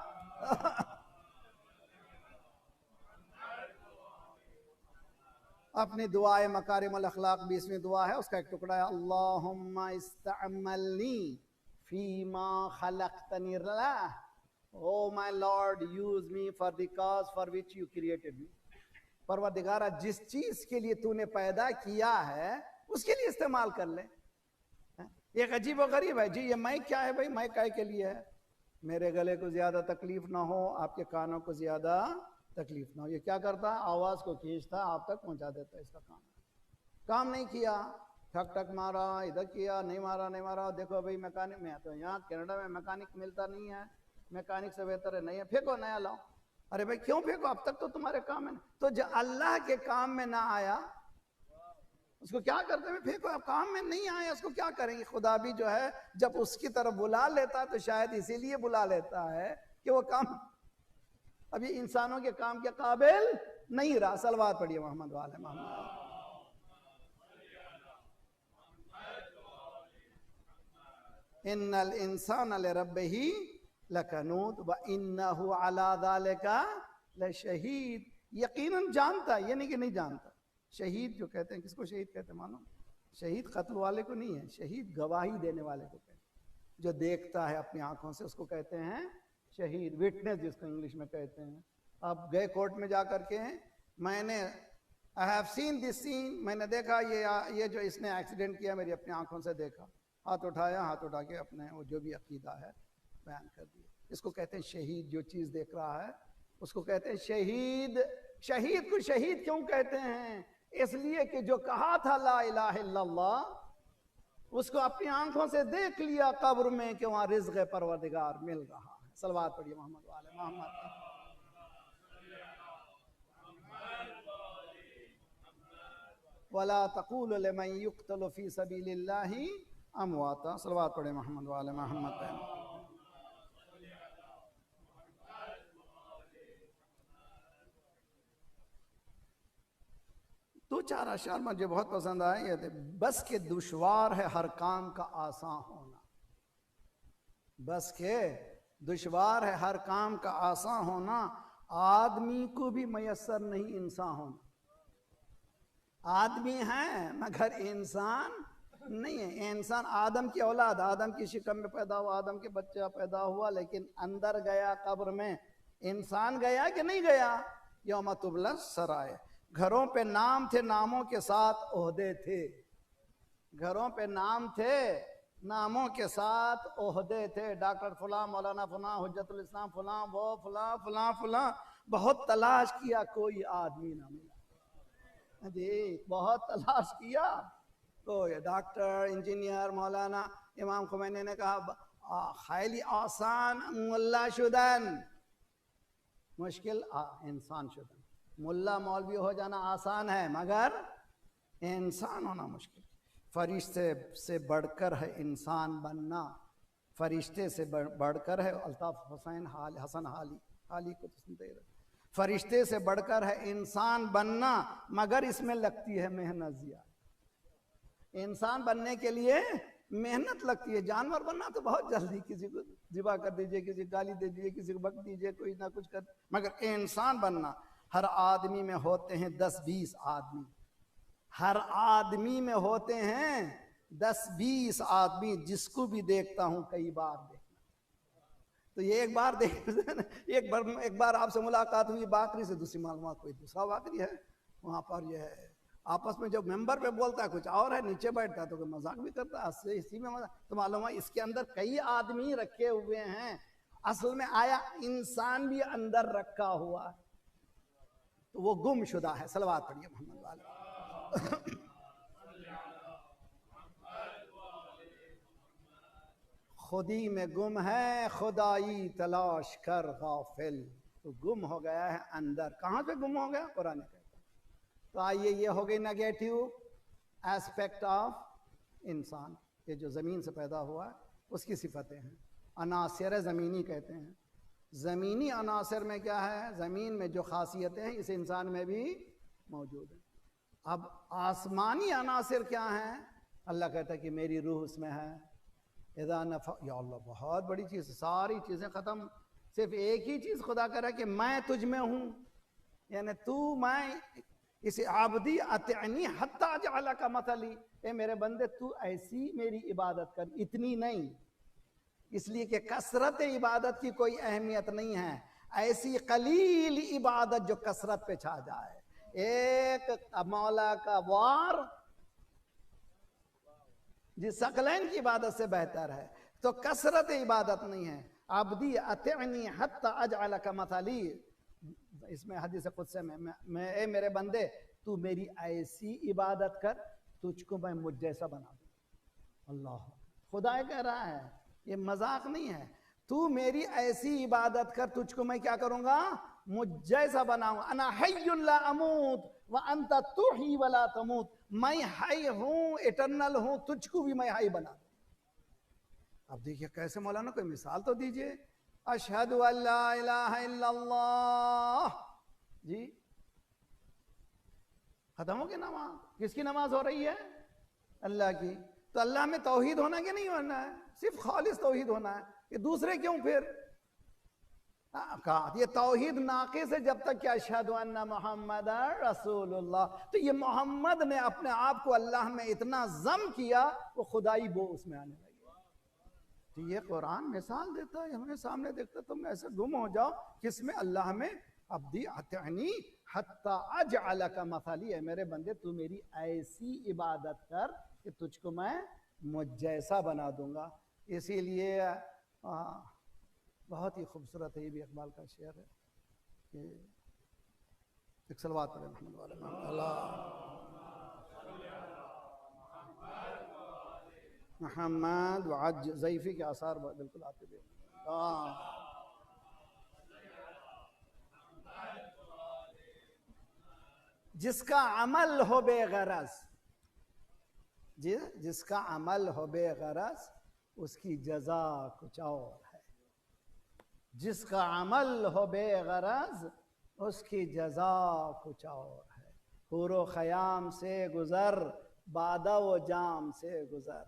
اپنی دعائے مکارم الاخلاق 20ویں دعا ہے، اس کا ایک ٹکڑا ہے، اللہم استعملنی فیما خلقتنی لہ، Oh my Lord, use me for the cause for which you created me۔ پروردگارہ جس چیز کے لیے تو نے پیدا کیا ہے اس کے لیے استعمال کر لے۔ ایک عجیب و غریب ہے جی، یہ میں کیا ہے بھائی، میں کائے کے لیے ہے؟ میرے گلے کو زیادہ تکلیف نہ ہو، آپ کے کانوں کو زیادہ تکلیف نہ ہو۔ یہ کیا کرتا ہے؟ آواز کو کھینچتا، آپ تک پہنچا دیتا ہے، اس کا کام نہیں کیا، ٹھک ٹھک مارا، ادھر کیا، نہیں مارا نہیں مارا، دیکھو بھائی میکانک میں تو یہاں کینیڈا میں میکانک ملتا نہیں ہے، میکانک سے بہتر ہے نہیں ہے، پھینکو نیا لاؤ۔ ارے بھائی کیوں پھینکو، اب تک تو تمہارے کام میں، تو جو اللہ کے کام میں نہ آیا اس کو کیا کرتے ہیں؟ پھینکو، اب کام میں نہیں آیا اس کو کیا کریں گے؟ خدا بھی جو ہے جب اس کی طرف بلا لیتا ہے تو شاید اسی لیے بلا لیتا ہے کہ وہ کام ابھی انسانوں کے کام کے قابل نہیں رہا۔ صلوات پڑھیے محمد والے محمد۔ ان الانسان لربہ لکنود وانہ علی ذالک لشہید، یقیناً جانتا ہے، یہ نہیں کہ نہیں جانتا۔ شہید جو کہتے ہیں، کس کو شہید کہتے ہیں معلوم؟ شہید قتل والے کو نہیں ہے، شہید گواہی دینے والے کو کہتے ہیں، جو دیکھتا ہے اپنی آنکھوں سے اس کو کہتے ہیں شہید، وٹنس جس کو انگلش میں کہتے ہیں۔ آپ گئے کورٹ میں جا کر کے، میں نے I have seen this scene، میں نے دیکھا یہ جو اس نے ایکسیڈنٹ کیا میری اپنی آنکھوں سے دیکھا، ہاتھ اٹھایا، ہاتھ اٹھا کے اپنے وہ جو بھی عقیدہ ہے بیان کر دیا۔ اس کو کہتے ہیں شہید، جو چیز دیکھ رہا ہے اس کو کہتے ہیں شہید۔ شہید کو شہید کیوں کہتے ہیں؟ اس لیے کہ جو کہا تھا لا الہ الا اللہ، اس کو اپنی آنکھوں سے دیکھ لیا قبر میں کہ وہاں رزق پروردگار مل رہا ہے۔ صلوات پڑھیے محمد والے محمد۔ وَلَا تَقُولُ لِمَنْ يُقْتَلُ فِي سَبِيلِ اللَّهِ امواتا۔ صلوات پڑھے محمد والے محمد پہ۔ دو چار اشعار مجھے بہت پسند آئے، یہ تھے، بس کہ دشوار ہے ہر کام کا آسان ہونا، بس کہ دشوار ہے ہر کام کا آسان ہونا، آدمی کو بھی میسر نہیں انسان ہونا۔ آدمی ہے مگر انسان نہیں ہے۔ انسان آدم کی اولاد، آدم کی شکم میں پیدا ہوا، آدم کے بچہ پیدا ہوا، لیکن اندر گیا قبر میں، انسان گیا کہ نہیں گیا؟ یوم تبلی السرائر۔ گھروں پہ نام تھے، ناموں کے ساتھ عہدے تھے، گھروں پہ نام تھے، ناموں کے ساتھ عہدے تھے، ڈاکٹر فلاں، مولانا فلاں، حجت الاسلام فلاں، وہ فلاں فلاں فلاں، بہت تلاش کیا کوئی آدمی نہ ملا جی، بہت تلاش کیا تو یہ ڈاکٹر، انجینئر، مولانا۔ امام خمینی نے کہا خیلی آسان ملا شدن، مشکل انسان شدن۔ ملا مولوی ہو جانا آسان ہے مگر انسان ہونا مشکل۔ فرشتے سے بڑھ کر ہے انسان بننا، فرشتے سے بڑھ کر ہے، الطاف حسین حسن حالی کو سنتے رہے، فرشتے سے بڑھ کر ہے انسان بننا، مگر اس میں لگتی ہے محنت زیادہ۔ انسان بننے کے لیے محنت لگتی ہے، جانور بننا تو بہت جلدی، کسی کو ذبح کر دیجئے، کسی کو گالی دے دیجئے، کسی کو بک دیجئے، کوئی نہ کچھ کر، مگر انسان بننا، ہر آدمی میں ہوتے ہیں 10-20 آدمی، ہر آدمی میں ہوتے ہیں 10-20 آدمی، جس کو بھی دیکھتا ہوں کئی بار دیکھنا، تو یہ ایک بار آپ سے ملاقات ہوئی باقری سے، دوسری معلومات کوئی دوسرا باقری ہے، وہاں پر یہ ہے آپس میں جب ممبر پہ بولتا ہے کچھ اور ہے، نیچے بیٹھتا ہے تو کوئی مذاق بھی کرتا ہے، اسی میں مذاق تو معلوم ہے اس کے اندر کئی آدمی رکھے ہوئے ہیں، اصل میں آیا انسان بھی اندر رکھا ہوا ہے تو وہ گم شدہ ہے۔ صلوات پڑھیے محمد والے۔ خودی میں گم ہے خدائی تلاش کر غافل، تو گم ہو گیا ہے اندر۔ کہاں سے گم ہو گیا؟ قرآن کہتا ہے۔ تو آئیے یہ ہو گئی نیگیٹو ایسپیکٹ آف انسان، یہ جو زمین سے پیدا ہوا ہے اس کی صفتیں ہیں، عناصر زمینی کہتے ہیں۔ زمینی عناصر میں کیا ہے؟ زمین میں جو خاصیتیں ہیں اس انسان میں بھی موجود ہیں۔ اب آسمانی عناصر کیا ہیں؟ اللہ کہتا ہے کہ میری روح اس میں ہے۔ اذا یا اللہ بہت بڑی چیز، ساری چیزیں ختم، صرف ایک ہی چیز خدا کہہ رہا ہے کہ میں تجھ میں ہوں، یعنی تو میں اس عبدی اطعنی حتی اجعلک مثلی، اے میرے بندے تو ایسی میری عبادت کر، اتنی نہیں، اس لیے کہ کثرت عبادت کی کوئی اہمیت نہیں ہے، ایسی قلیل عبادت جو کثرت پہ چھا جائے۔ ایک مولا کا وار جس ثقلین کی عبادت سے بہتر ہے، تو کثرت عبادت نہیں ہے۔ عبدی اطعنی حتی اجعلک مثلی، اس میں حدیث قدسی میں اے میرے بندے تو میری ایسی عبادت کر تجھ کو میں مجھ جیسا بنا دوں۔ اللہ خدا کہہ رہا ہے، یہ مذاق نہیں ہے، تو میری ایسی عبادت کر تجھ کو میں کیا کروں گا؟ مجھ جیسا بناؤں۔ انا حی لا اموت وانت تحیی ولا تموت، میں حی ہوں، ایٹرنل ہوں، تجھ کو بھی میں حی بنا دوں۔ اب دیکھیے کیسے مولانا، کوئی مثال تو دیجئے۔ اشہد ان لا الہ الا اللہ، جی ختم ہو گیا نماز۔ کس کی نماز ہو رہی ہے؟ اللہ کی۔ تو اللہ میں توحید ہونا کہ نہیں ہونا ہے؟ صرف خالص توحید ہونا ہے، یہ دوسرے کیوں پھر؟ کہا یہ توحید ناقص ہے جب تک کہ اشہد ان محمد رسول اللہ، تو یہ محمد نے اپنے آپ کو اللہ میں اتنا ضم کیا وہ خدائی وہ اس میں آنے لگی۔ تو یہ قرآن مثال دیتا ہے، ہمیں سامنے دیکھتا تم ایسے گم ہو جاؤ کس میں؟ اللہ میں۔ عبدی اطعنی حتی اجعلک مثلی، اے میرے بندے تو میری ایسی عبادت کر کہ تجھ کو میں مجھ جیسا بنا دوں گا۔ اسی لیے بہت ہی خوبصورت ہے، یہ بھی اقبال کا شعر ہے کہ ایک صلوات پڑھیں محمد والے محمد وعج ضعیفی کے آثار بالکل آتے بھی۔ جس کا عمل ہو بے غرض، جس کا عمل ہو بے غرض اس کی جزا کچھ اور ہے۔ جس کا عمل ہو بے غرض اس کی جزا کچھ اور ہے۔ حور و خیام سے گزر بادہ و جام سے گزر،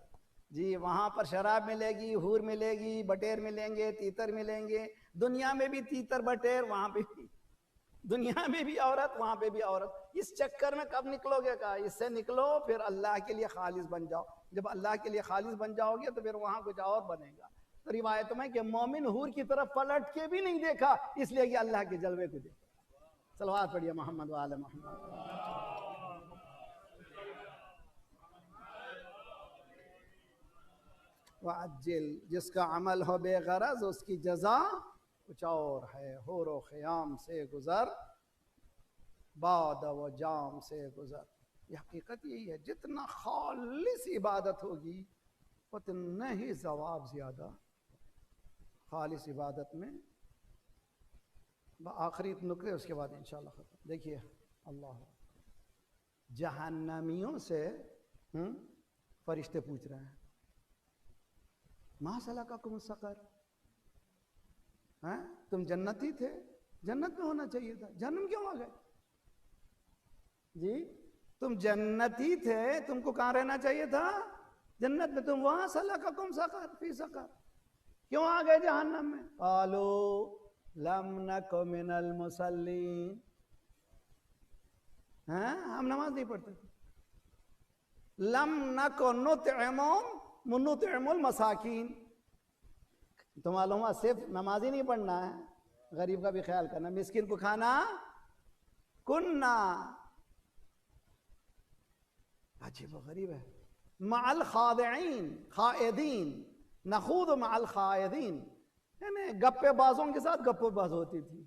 جی وہاں پر شراب ملے گی، حور ملے گی، بٹیر ملیں گے، تیتر ملیں گے، دنیا میں بھی تیتر بٹیر، وہاں پہ بھی، دنیا میں بھی عورت وہاں پہ بھی عورت۔ اس چکر میں کب نکلو گے؟ کہا اس سے نکلو پھر اللہ کے لیے خالص بن جاؤ، جب اللہ کے لیے خالص بن جاؤ گے تو پھر وہاں کچھ اور بنے گا۔ تو روایت میں کہ مومن حور کی طرف پلٹ کے بھی نہیں دیکھا، اس لیے کہ اللہ کے جلوے کو دیکھا۔ صلوات پڑھیے محمد وآل محمد۔ وعجل، جس کا عمل ہو بے غرض اس کی جزا کچھ اور ہے۔ حور و خیام سے گزر باد و جام سے گزر، یہ حقیقت یہی ہے، جتنا خالص عبادت ہوگی اتنا ہی ثواب زیادہ خالص عبادت میں۔ آخری نقطے اس کے بعد انشاءاللہ ختم۔ دیکھیے اللہ، جہنمیوں سے فرشتے پوچھ رہے ہیں ما سلککم سقر، تم جنتی تھے، جنت میں ہونا چاہیے تھا، جہنم کیوں آ گئے؟ جی تم جنتی تھے، تم کو کہاں رہنا چاہیے تھا؟ جنت میں، تم وہاں سلککم سقر فی سقر، کیوں آ گئے جہنم میں؟ قالوا لم نک من المصلین، ہم نماز نہیں پڑھتے تھے۔ لم نک نطعم المساکین، تو معلوم ہوا صرف نماز ہی نہیں پڑھنا ہے، غریب کا بھی خیال کرنا، مسکین کو کھانا کننا. عجیب و غریب ہے. مع الخادعین خائدین، نخوض مع الخائدین، یعنی گپے بازوں کے ساتھ گپے باز ہوتی تھی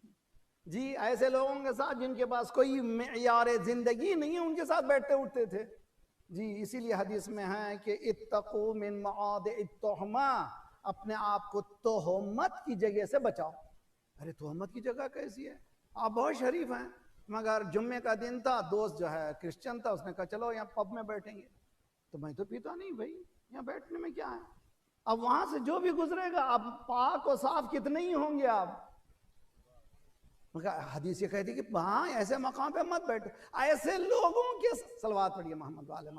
جی. ایسے لوگوں کے ساتھ جن کے پاس کوئی معیار زندگی نہیں ہے ان کے ساتھ بیٹھتے اٹھتے تھے جی. اسی لیے حدیث میں ہے کہ اتقوا من معاضع التہمہ، اپنے آپ کو تہمت کی جگہ سے بچاؤ. ارے تہمت کی جگہ کیسی ہے؟ آپ بہت شریف ہیں، مگر جمعے کا دن تھا، دوست جو ہے کرسچن تھا، اس نے کہا چلو یہاں پب میں بیٹھیں گے. تو میں تو پیتا نہیں بھائی، یہاں بیٹھنے میں کیا ہے؟ اب وہاں سے جو بھی گزرے گا، اب پاک و صاف کتنے ہی ہوں گے آپ. حدیث یہ کہتی کہ ہاں ایسے مقام پہ مت بیٹھو، ایسے لوگوں کے صلوات پڑھیے محمد والے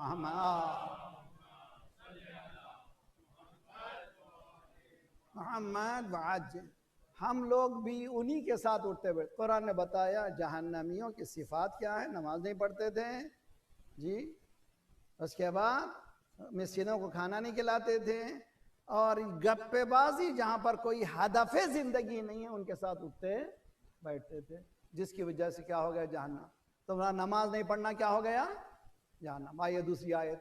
محمد وعجل. ہم لوگ بھی انہی کے ساتھ اٹھتے بیٹھتے. قرآن نے بتایا جہنمیوں کی صفات کیا ہے، نماز نہیں پڑھتے تھے جی، اس کے بعد مسکینوں کو کھانا نہیں کھلاتے تھے، اور گپے بازی جہاں پر کوئی ہدف زندگی نہیں ہے ان کے ساتھ اٹھتے بیٹھتے تھے، جس کی وجہ سے کیا ہو گیا؟ جہنم. تو نماز نہیں پڑھنا کیا ہو گیا؟ جہنم. آئیے دوسری آیت.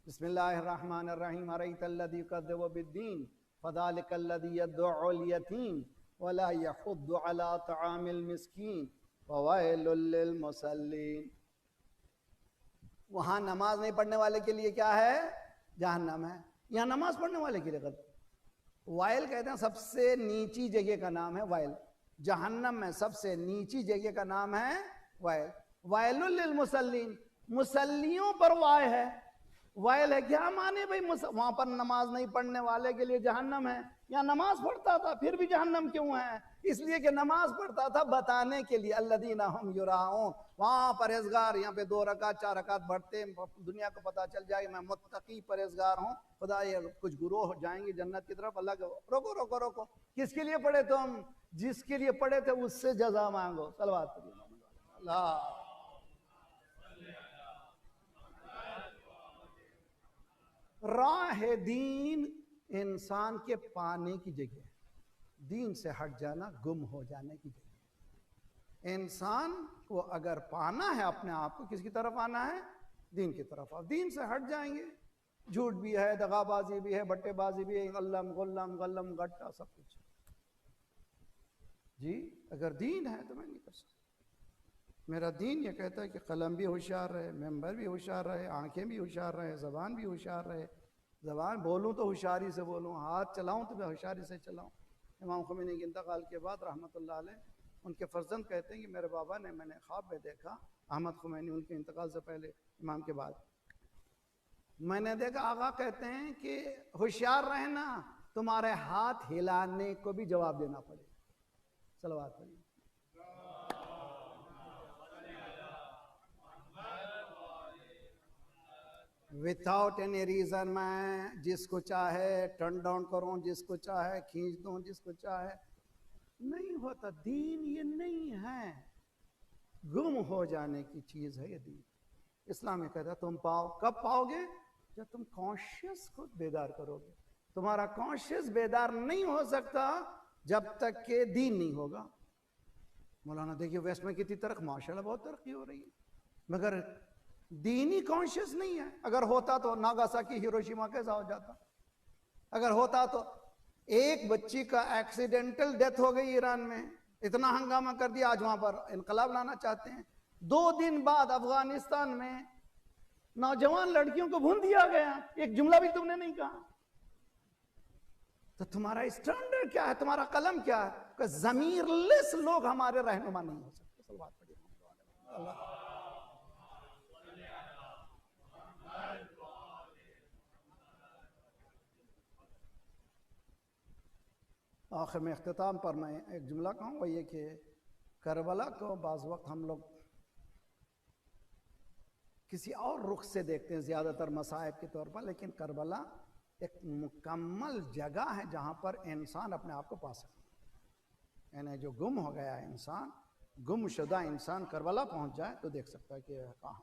بسم اللہ الرحمن الرحیم. ارأیت الذی یکذب بالدین فذلک الذی یدع الیتیم ولا یحض علی طعام المسکین فویل للمصلین. وہاں نماز نہیں پڑھنے والے کے لیے کیا ہے؟ جہنم ہے. یہاں نماز پڑھنے والے کے لیے غلط. وائل کہتے ہیں سب سے نیچی جگہ کا نام ہے وائل. جہنم میں سب سے نیچی جگہ کا نام ہے وائل. وائل للمصلین، مصلیوں پر وائل ہے. وائل ہے کیا مانے بھائی؟ وہاں پر نماز نہیں پڑھنے والے کے لیے جہنم ہے. یہاں نماز پڑھتا تھا پھر بھی جہنم کیوں ہے؟ اس لیے کہ نماز پڑھتا تھا بتانے کے لیے الذین ھم یراؤن. وہاں پرہیزگار، یہاں پہ 2 رکعت 4 رکعت بڑھتے دنیا کو پتا چل جائے میں متقی پرہیزگار ہوں. خدا یہ کچھ گروہ جائیں گے جنت کی طرف. اللہ کو روکو روکو روکو، کس کے لیے پڑھے تم؟ جس کے لیے پڑھے تھے اس سے جزا مانگو. صلوات پڑھیے اللہ. راہ دین انسان کے پانے کی جگہ ہے. دین سے ہٹ جانا گم ہو جانے کی جگہ ہے. انسان کو اگر پانا ہے اپنے آپ کو، کس کی طرف آنا ہے؟ دین کی طرف. آپ دین سے ہٹ جائیں گے، جھوٹ بھی ہے، دغا بازی بھی ہے، بٹے بازی بھی ہے، غلم غلم غلم گٹا سب کچھ جی. اگر دین ہے تو میں نہیں کر سکتا. میرا دین یہ کہتا ہے کہ قلم بھی ہوشیار رہے، ممبر بھی ہوشیار رہے، آنکھیں بھی ہوشیار رہے، زبان بھی ہوشیار رہے. زبان بولوں تو ہوشیاری سے بولوں، ہاتھ چلاؤں تو میں ہوشیاری سے چلاؤں. امام خمینی کے انتقال کے بعد رحمۃ اللہ علیہ، ان کے فرزند کہتے ہیں کہ میرے بابا نے، میں نے خواب میں دیکھا، احمد خمینی ان کے انتقال سے پہلے، امام کے بعد، میں نے دیکھا آقا کہتے ہیں کہ ہوشیار رہنا، تمہارے ہاتھ ہلانے کو بھی جواب دینا پڑے. صلوات پڑھیے. وداؤٹ اینی ریزن میں جس کو چاہے ٹرن ڈاؤن کروں، جس کو چاہے کھینچ دوں، جس کو چاہے. نہیں ہوتا. دین یہ نہیں ہے، گم ہو جانے کی چیز ہے یہ دین. اسلام یہ کہتا ہے تم پاؤ. کب پاؤ گے؟ جب تم کانشیس کو بیدار کرو گے. تمہارا کانشیس بیدار نہیں ہو سکتا جب تک کہ دین نہیں ہوگا. مولانا دیکھیے ویسٹ میں کتنی ماشاءاللہ بہت ترقی ہو رہی ہے، مگر دینی کانشیس نہیں ہے. اگر ہوتا تو ناگاساکی ہیروشیما کیسا ہو جاتا؟ اگر ہوتا تو ایک بچی کا ایکسیڈنٹل ڈیتھ ہو گئی ایران میں، اتنا ہنگامہ کر دیا، آج وہاں پر انقلاب لانا چاہتے ہیں. 2 دن بعد افغانستان میں نوجوان لڑکیوں کو بھون دیا گیا. ایک جملہ بھی تم نے نہیں کہا. تو تمہارا اسٹینڈرڈ کیا ہے؟ تمہارا قلم کیا ہے؟ کہ ضمیر لیس لوگ ہمارے رہنما نہیں ہو سکتے. صلوات پڑھیے اللہ. آخر میں اختتام پر میں ایک جملہ کہوں، وہ یہ کہ کربلا کو بعض وقت ہم لوگ کسی اور رخ سے دیکھتے ہیں، زیادہ تر مصائب کے طور پر، لیکن کربلا ایک مکمل جگہ ہے جہاں پر انسان اپنے آپ کو پا سکتا ہے. یعنی جو گم ہو گیا ہے انسان، گم شدہ انسان کربلا پہنچ جائے تو دیکھ سکتا ہے کہ کہاں.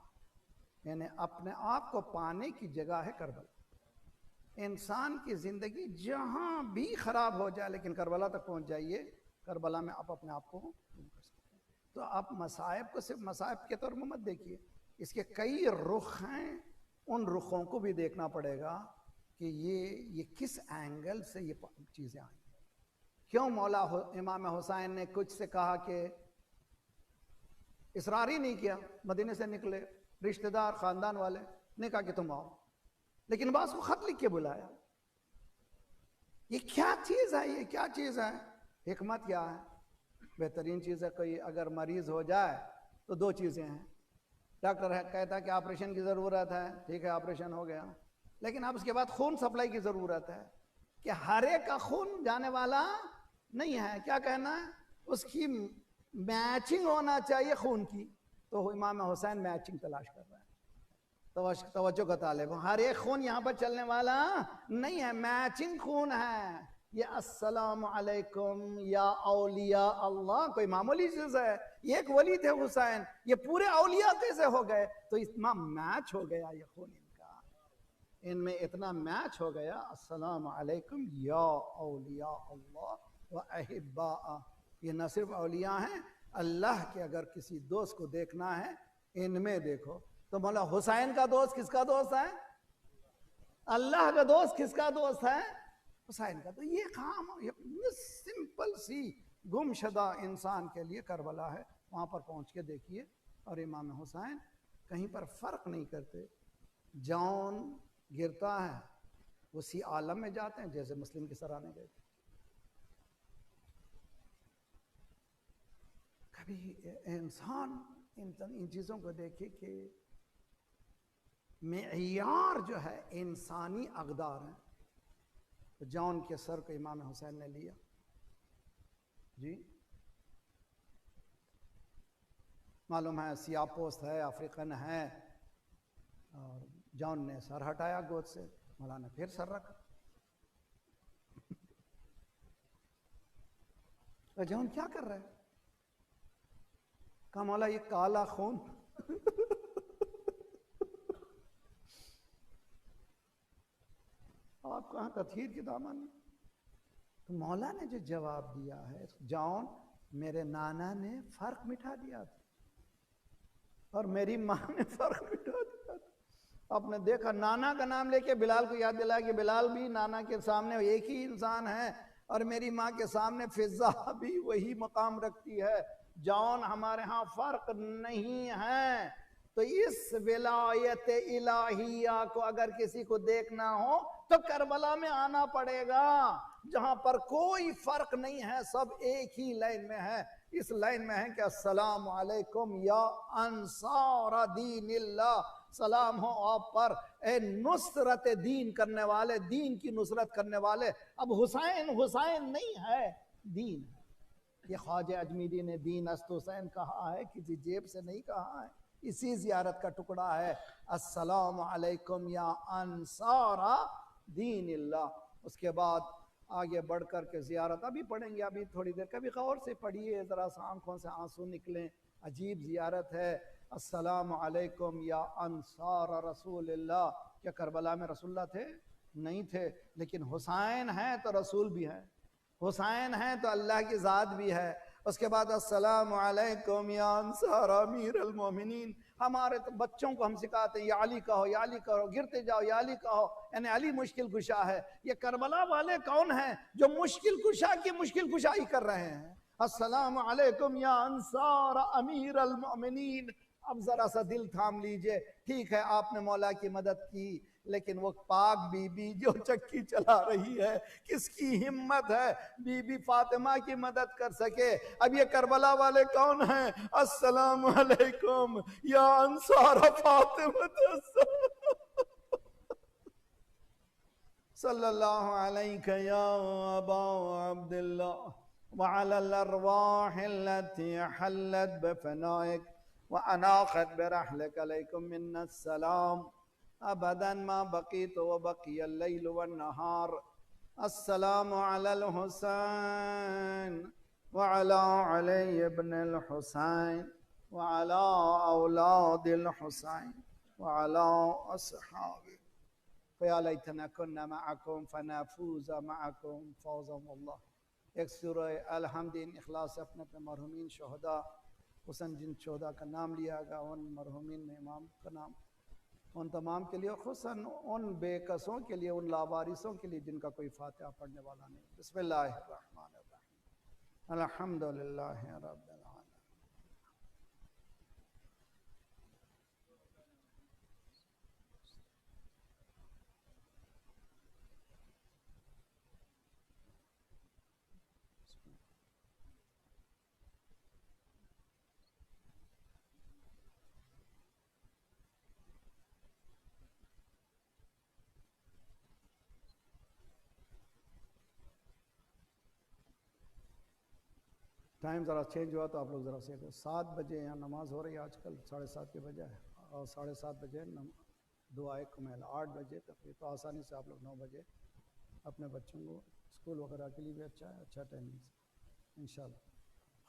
یعنی اپنے آپ کو پانے کی جگہ ہے کربلا. انسان کی زندگی جہاں بھی خراب ہو جائے لیکن کربلا تک پہنچ جائیے، کربلا میں آپ اپنے آپ کو دور کر سکتے ہیں۔ تو آپ مصائب کو صرف مصائب کے طور پر مت دیکھیے، اس کے کئی رخ ہیں، ان رخوں کو بھی دیکھنا پڑے گا کہ یہ کس اینگل سے یہ چیزیں آئیں۔ کیوں مولا امام حسین نے کچھ سے کہا کہ اصرار ہی نہیں کیا، مدینے سے نکلے، رشتہ دار خاندان والے نے کہا کہ تم آؤ، لیکن بعض کو خط لکھ کے بلایا۔ یہ کیا چیز ہے؟ یہ کیا چیز ہے؟ حکمت کیا ہے؟ بہترین چیز ہے، کوئی اگر مریض ہو جائے تو دو چیزیں ہیں، ڈاکٹر کہتا ہے کہ آپریشن کی ضرورت ہے، ٹھیک ہے آپریشن ہو گیا، لیکن اب اس کے بعد خون سپلائی کی ضرورت ہے کہ ہر ایک کا خون جانے والا نہیں ہے، کیا کہنا ہے، اس کی میچنگ ہونا چاہیے خون کی۔ تو امام حسین میچنگ تلاش کر رہا ہے، توجہ کا طالب، ہر ایک خون یہاں پر چلنے والا نہیں ہے، میچنگ خون ہے۔ یہ السلام علیکم یا اولیاء اللہ کوئی معمولی چیز ہے؟ یہ ایک ولی تھے حسین، یہ پورے اولیاء کیسے ہو گئے؟ تو اتنا میچ ہو گیا یہ خون ان کا، ان میں اتنا میچ ہو گیا۔ السلام علیکم یا اولیاء اللہ و احباء، یہ نہ صرف اولیاء ہیں، اللہ کے اگر کسی دوست کو دیکھنا ہے ان میں دیکھو۔ تو مولا حسین کا دوست کس کا دوست ہے؟ اللہ کا دوست کس کا دوست ہے؟ حسین کا۔ تو یہ کام سمپل سی گم شدہ انسان کے لیے کربلا ہے، وہاں پر پہنچ کے دیکھیے۔ اور امام حسین کہیں پر فرق نہیں کرتے، جان گرتا ہے اسی عالم میں جاتے ہیں جیسے مسلم کے سرانے گئے تھے۔ کبھی انسان ان چیزوں کو دیکھے کہ معیار جو ہے انسانی اقدار ہیں۔ تو جان کے سر کو امام حسین نے لیا، جی معلوم ہے سیاہ پوست ہے، افریقن ہے، اور جان نے سر ہٹایا گود سے، مولانا پھر سر رکھا۔ تو جان کیا کر رہے ہیں؟ کہا مولا یہ کالا خون آپ کہاں تطہیر کے دامن میں؟ تو مولا نے جو جواب دیا ہے، جان میرے نانا نے فرق مٹا دیا تھا اور میری ماں نے فرق مٹا دیا تھا۔ آپ نے دیکھا نانا کا نام لے کے بلال کو یاد دلایا کہ بلال بھی نانا کے سامنے ایک ہی انسان ہے، اور میری ماں کے سامنے فضا بھی وہی مقام رکھتی ہے۔ جان ہمارے ہاں فرق نہیں ہے۔ تو اس ولایت الہیہ کو اگر کسی کو دیکھنا ہو تو کربلا میں آنا پڑے گا، جہاں پر کوئی فرق نہیں ہے، سب ایک ہی لائن میں ہے۔ اس لائن میں ہے کہ السلام علیکم یا انصار دین اللہ، سلام ہو آپ پر اے نصرت دین کرنے والے، دین کی نصرت کرنے والے۔ اب حسین حسین نہیں ہے، دین ہے۔ یہ خواجہ اجمیری نے دین است حسین کہا ہے، کسی جیب سے نہیں کہا ہے، اسی زیارت کا ٹکڑا ہے، السلام علیکم یا انصار دین اللہ۔ اس کے بعد آگے بڑھ کر کے زیارت ابھی پڑھیں گے، ابھی تھوڑی دیر، کبھی غور سے پڑھیے، ذرا سا آنکھوں سے آنسو نکلیں، عجیب زیارت ہے۔ السلام علیکم یا انصار رسول اللہ، کیا کربلا میں رسول اللہ تھے؟ نہیں تھے، لیکن حسین ہیں تو رسول بھی ہیں، حسین ہیں تو اللہ کی ذات بھی ہے۔ اس کے بعد السلام علیکم یا انصار امیر المومنین، ہمارے بچوں کو ہم سکھاتے ہیں یا علی کہو یا علی کہو، گرتے جاؤ یا علی کہو، یعنی علی مشکل کشا ہے۔ یہ کربلا والے کون ہیں جو مشکل کشا کی مشکل کشائی کر رہے ہیں؟ السلام علیکم یا انصار امیر المومنین۔ اب ذرا سا دل تھام لیجئے، ٹھیک ہے آپ نے مولا کی مدد کی، لیکن وہ پاک بی بی جو چکی چلا رہی ہے، کس کی ہمت ہے بی بی فاطمہ کی مدد کر سکے؟ اب یہ کربلا والے کون ہیں؟ السلام علیکم یا انصار فاطمہ صلی اللہ علیہ یا ابا عبداللہ وعلى الارواح التي حلت بفنائك واناخت برحلك عليكم منا السلام ابدا ما بقيت وبقي الليل والنهار. السلام على الحسين وعلى علي بن الحسين وعلى اولاد الحسين وعلى اصحابه. فَيَا لَيْتَنَا كُنَّا مَعَكُمْ فَنَفُوزَ مَعَكُمْ فَوْزًا وَاللَّہ۔ ایک سورہ الحمد ان اخلاص سے اپنے مرحومین شہداء حسن جن شہداء کا نام لیا گا، ان مرحومین میں امام کا نام، ان تمام کے لیے، خصوصاً ان بے کسوں کے لیے، ان لاوارثوں کے لیے جن کا کوئی فاتحہ پڑھنے والا نہیں۔ بسم اللہ الرحمن الرحیم، الحمدللہ رب العالمین۔ ٹائم ذرا چینج ہوا تو آپ لوگ ذرا سے 7 بجے یہاں نماز ہو رہی ہے آج کل، 7:30 کے بجائے، اور 7:30 بجے دعائے کمیل 8 بجے تقریب، تو آسانی سے آپ لوگ 9 بجے اپنے بچوں کو اسکول وغیرہ کے لیے بھی اچھا ٹائمنگ سے انشاءاللہ۔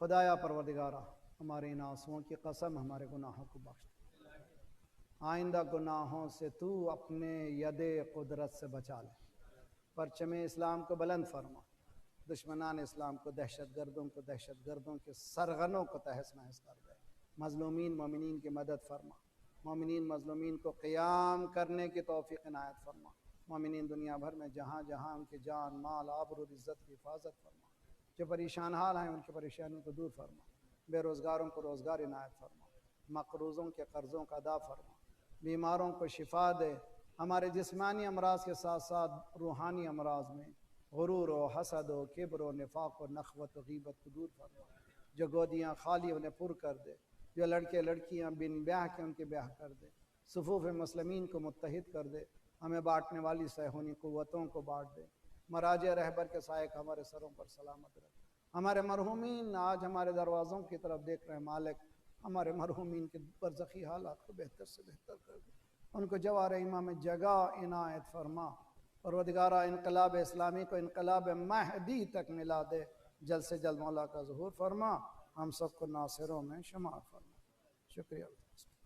خدایا پروردگارہ، ہمارے ان آنسوؤں کی قسم ہمارے گناہوں کو بخش دے، آئندہ گناہوں سے تو اپنے ید قدرت سے بچا لے، پرچم اسلام کو بلند فرما، دشمنان اسلام کو، دہشت گردوں کے سرغنوں کو تہس نہس کر دے، مظلومین مومنین کی مدد فرما، مومنین مظلومین کو قیام کرنے کی توفیق عنایت فرما، مومنین دنیا بھر میں جہاں جہاں ان کی جان مال آبرو عزت کی حفاظت فرما، جو پریشان حال ہیں ان کی پریشانیوں کو دور فرما، بے روزگاروں کو روزگار عنایت فرما، مقروضوں کے قرضوں کا ادا فرما، بیماروں کو شفا دے، ہمارے جسمانی امراض کے ساتھ ساتھ روحانی امراض میں غرور و حسد و کبر و نفاق و نخوت و غیبت کو دور فرما، جو گودیاں خالی انہیں پر کر دے، جو لڑکے لڑکیاں بن بیاہ کے ان کے بیاہ کر دے، صفوف مسلمین کو متحد کر دے، ہمیں بانٹنے والی صیہونی قوتوں کو بانٹ دے، مراجع رہبر کے سائے کا ہمارے سروں پر سلامت رکھ، ہمارے مرحومین آج ہمارے دروازوں کی طرف دیکھ رہے ہیں، مالک ہمارے مرحومین کے برزخی حالات کو بہتر سے بہتر کر دے، ان کو جوار ایمان میں جگہ عنایت فرما، پروردگارہ انقلاب اسلامی کو انقلاب مہدی تک ملا دے، جلد سے جلد مولا کا ظہور فرما، ہم سب کو ناصروں میں شمار فرما۔ شکریہ۔